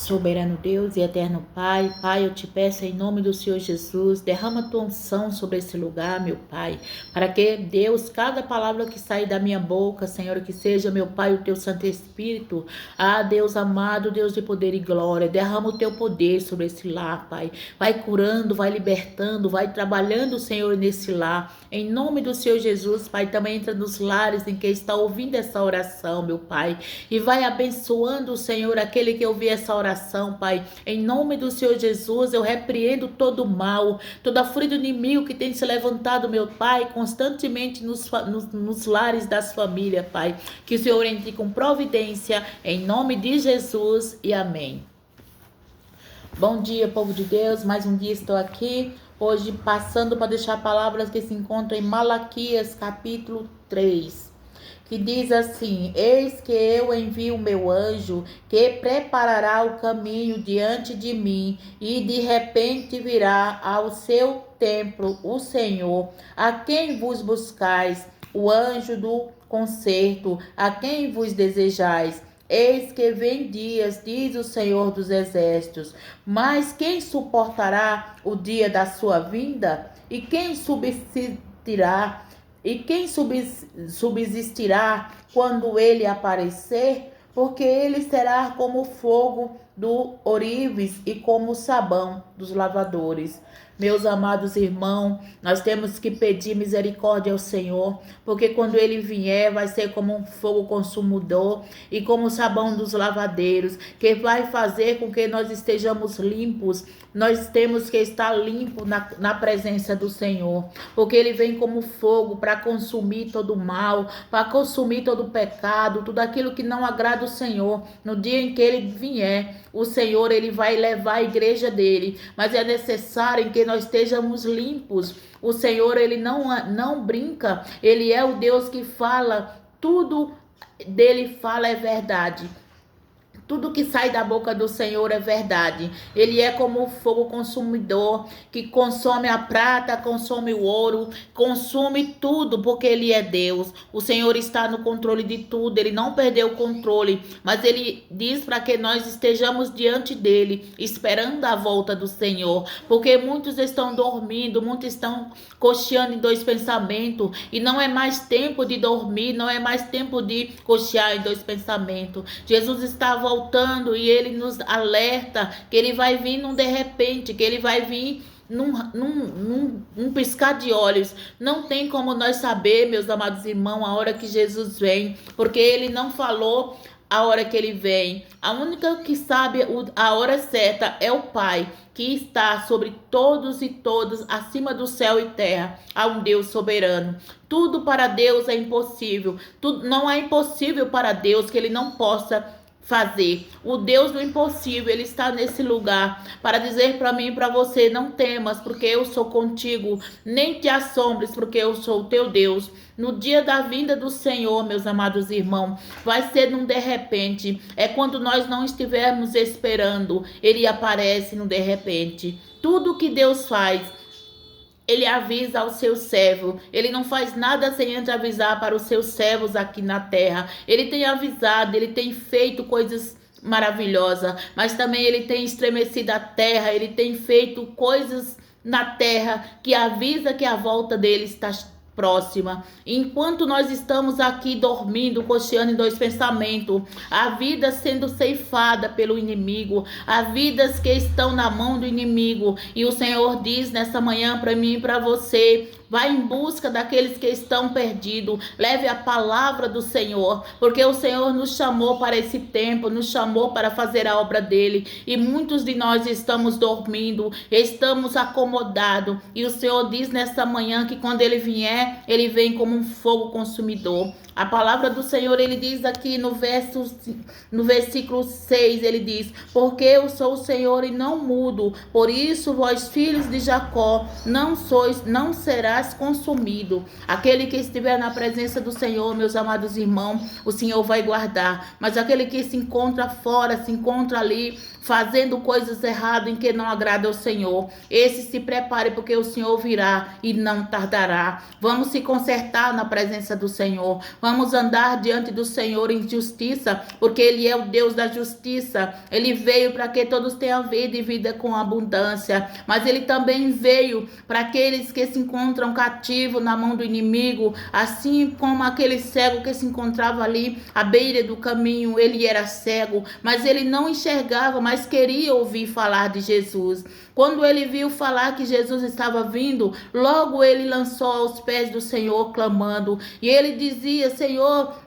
Soberano Deus e eterno Pai, Pai, eu te peço em nome do Senhor Jesus, derrama a tua unção sobre esse lugar, meu Pai, para que, Deus, cada palavra que sair da minha boca, Senhor, que seja, meu Pai, o teu Santo Espírito, Deus amado, Deus de poder e glória, derrama o teu poder sobre esse lar, Pai, vai curando, vai libertando, vai trabalhando, Senhor, nesse lar, em nome do Senhor Jesus, Pai, também entra nos lares em que está ouvindo essa oração, meu Pai, e vai abençoando, Senhor, aquele que ouvir essa oração, Pai. Em nome do Senhor Jesus, eu repreendo todo o mal, toda a fúria do inimigo que tem se levantado, meu Pai, constantemente nos lares das famílias, Pai. Que o Senhor entre com providência, em nome de Jesus e amém. Bom dia, povo de Deus, mais um dia estou aqui, hoje passando para deixar palavras que se encontram em Malaquias, capítulo 3. Que diz assim: eis que eu envio o meu anjo, que preparará o caminho diante de mim, e de repente virá ao seu templo o Senhor, a quem vos buscais, o anjo do concerto, a quem vos desejais. Eis que vem dias, diz o Senhor dos Exércitos, mas quem suportará o dia da sua vinda? E quem subsistirá? E quem subsistirá quando ele aparecer? Porque ele será como o fogo do ourives e como o sabão dos lavadores. Meus amados irmãos, nós temos que pedir misericórdia ao Senhor, porque quando ele vier vai ser como um fogo consumidor e como o sabão dos lavadeiros, que vai fazer com que nós estejamos limpos. Nós temos que estar limpos na presença do Senhor, porque ele vem como fogo para consumir todo o mal, para consumir todo o pecado, tudo aquilo que não agrada o Senhor. No dia em que ele vier, o Senhor ele vai levar a igreja dele, mas é necessário que nós estejamos limpos. O Senhor ele não brinca, ele é o Deus que fala, tudo dele fala é verdade. Tudo que sai da boca do Senhor é verdade. Ele é como o fogo consumidor, que consome a prata, consome o ouro, consome tudo, porque ele é Deus. O Senhor está no controle de tudo, ele não perdeu o controle, mas ele diz para que nós estejamos diante dele, esperando a volta do Senhor, porque muitos estão dormindo, muitos estão cocheando em dois pensamentos, e não é mais tempo de dormir, não é mais tempo de cochear em dois pensamentos. Jesus está voltando e ele nos alerta que ele vai vir num de repente, que ele vai vir num piscar de olhos. Não tem como nós saber, meus amados irmãos, a hora que Jesus vem, porque ele não falou a hora que ele vem. A única que sabe a hora certa é o Pai, que está sobre todos e todos, acima do céu e terra. Há um Deus soberano. Tudo para Deus é impossível. Tudo, não é impossível para Deus que ele não possa fazer. O Deus do impossível, ele está nesse lugar para dizer para mim e para você: não temas, porque eu sou contigo, nem te assombres, porque eu sou o teu Deus. No dia da vinda do Senhor, meus amados irmãos, vai ser num de repente. É quando nós não estivermos esperando, ele aparece no de repente. Tudo que Deus faz, ele avisa ao seu servo. Ele não faz nada sem antes avisar para os seus servos aqui na terra. Ele tem avisado, ele tem feito coisas maravilhosas, mas também ele tem estremecido a terra, ele tem feito coisas na terra que avisa que a volta dele está próxima. Enquanto nós estamos aqui dormindo, cocheando em dois pensamentos, a vida sendo ceifada pelo inimigo, há vidas que estão na mão do inimigo, e o Senhor diz nessa manhã para mim e para você: vai em busca daqueles que estão perdidos. Leve a palavra do Senhor, porque o Senhor nos chamou para esse tempo, nos chamou para fazer a obra dele. E muitos de nós estamos dormindo, estamos acomodados. E o Senhor diz nesta manhã que quando ele vier, ele vem como um fogo consumidor. A palavra do Senhor, ele diz aqui no versículo 6, ele diz: porque eu sou o Senhor e não mudo, por isso vós filhos de Jacó, não serás serás consumido. Aquele que estiver na presença do Senhor, meus amados irmãos, o Senhor vai guardar. Mas aquele que se encontra fora, se encontra ali, fazendo coisas erradas em que não agrada ao Senhor, esse se prepare, porque o Senhor virá e não tardará. Vamos se consertar na presença do Senhor. Vamos andar diante do Senhor em justiça, porque Ele é o Deus da justiça. Ele veio para que todos tenham vida e vida com abundância. Mas Ele também veio para aqueles que se encontram cativos na mão do inimigo, assim como aquele cego que se encontrava ali à beira do caminho. Ele era cego, mas ele não enxergava, mas queria ouvir falar de Jesus. Quando ele viu falar que Jesus estava vindo, logo ele lançou aos pés do Senhor clamando. E ele dizia: Senhor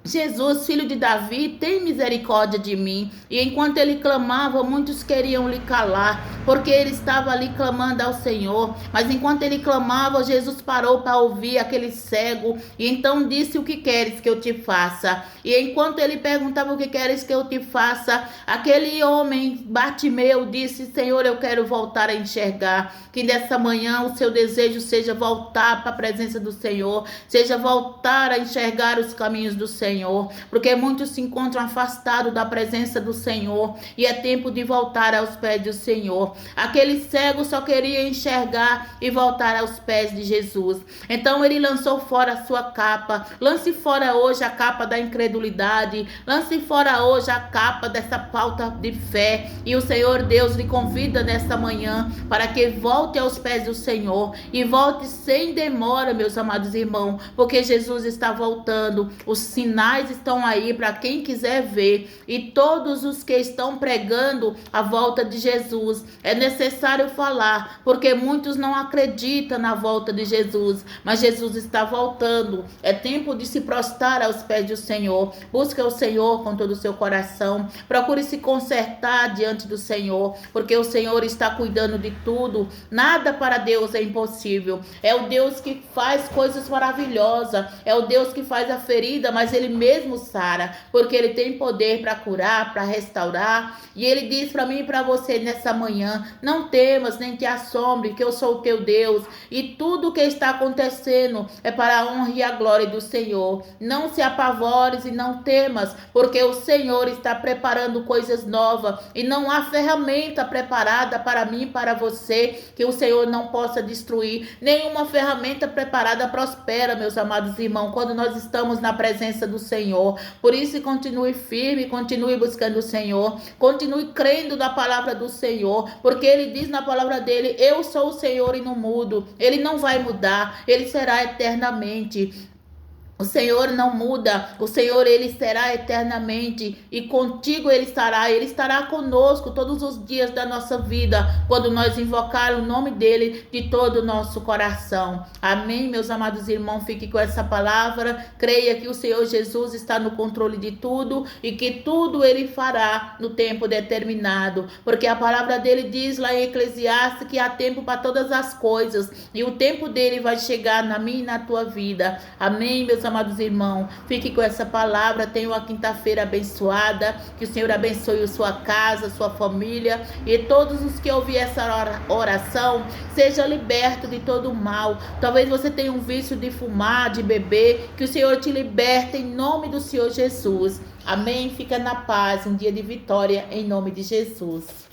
Jesus, filho de Davi, tem misericórdia de mim. E enquanto ele clamava, muitos queriam lhe calar, porque ele estava ali clamando ao Senhor. Mas enquanto ele clamava, Jesus parou para ouvir aquele cego, e então disse: o que queres que eu te faça? E enquanto ele perguntava: o que queres que eu te faça? Aquele homem, Bartimeu, disse: Senhor, eu quero voltar a enxergar. Que nessa manhã o seu desejo seja voltar para a presença do Senhor, seja voltar a enxergar os caminhos do Senhor, porque muitos se encontram afastados da presença do Senhor, e é tempo de voltar aos pés do Senhor. Aquele cego só queria enxergar e voltar aos pés de Jesus. Então ele lançou fora a sua capa. Lance fora hoje a capa da incredulidade, lance fora hoje a capa dessa falta de fé, e o Senhor Deus lhe convida nesta manhã para que volte aos pés do Senhor, e volte sem demora, meus amados irmãos, porque Jesus está voltando. Os sinais estão aí para quem quiser ver, e todos os que estão pregando a volta de Jesus, é necessário falar, porque muitos não acreditam na volta de Jesus, mas Jesus está voltando. É tempo de se prostrar aos pés do Senhor. Busca o Senhor com todo o seu coração, procure se consertar diante do Senhor, porque o Senhor está cuidando de tudo. Nada para Deus é impossível. É o Deus que faz coisas maravilhosas, é o Deus que faz a ferida, mas Ele mesmo sara, porque Ele tem poder para curar, para restaurar. E Ele diz para mim e para você nessa manhã: não temas nem te assombre, que eu sou o teu Deus, e tudo o que está acontecendo é para a honra e a glória do Senhor. Não se apavores e não temas, porque o Senhor está preparando coisas novas, e não há ferramenta preparada para mim e para você que o Senhor não possa destruir. Nenhuma ferramenta preparada prospera, meus amados irmãos, quando nós estamos na presença do Senhor. Por isso, continue firme, continue buscando o Senhor, continue crendo na palavra do Senhor, porque Ele diz na palavra dele: eu sou o Senhor e não mudo. Ele não vai mudar, Ele será eternamente. O Senhor não muda, o Senhor, Ele será eternamente, e contigo Ele estará conosco todos os dias da nossa vida, quando nós invocar o nome dEle de todo o nosso coração. Amém, meus amados irmãos? Fique com essa palavra, creia que o Senhor Jesus está no controle de tudo, e que tudo Ele fará no tempo determinado, porque a palavra dEle diz lá em Eclesiastes que há tempo para todas as coisas, e o tempo dEle vai chegar na minha e na tua vida. Amém, meus amados irmãos, fique com essa palavra. Tenha uma quinta-feira abençoada, que o Senhor abençoe a sua casa, a sua família, e todos os que ouvir essa oração seja liberto de todo o mal. Talvez você tenha um vício de fumar, de beber, que o Senhor te liberte em nome do Senhor Jesus. Amém? Fica na paz, um dia de vitória em nome de Jesus.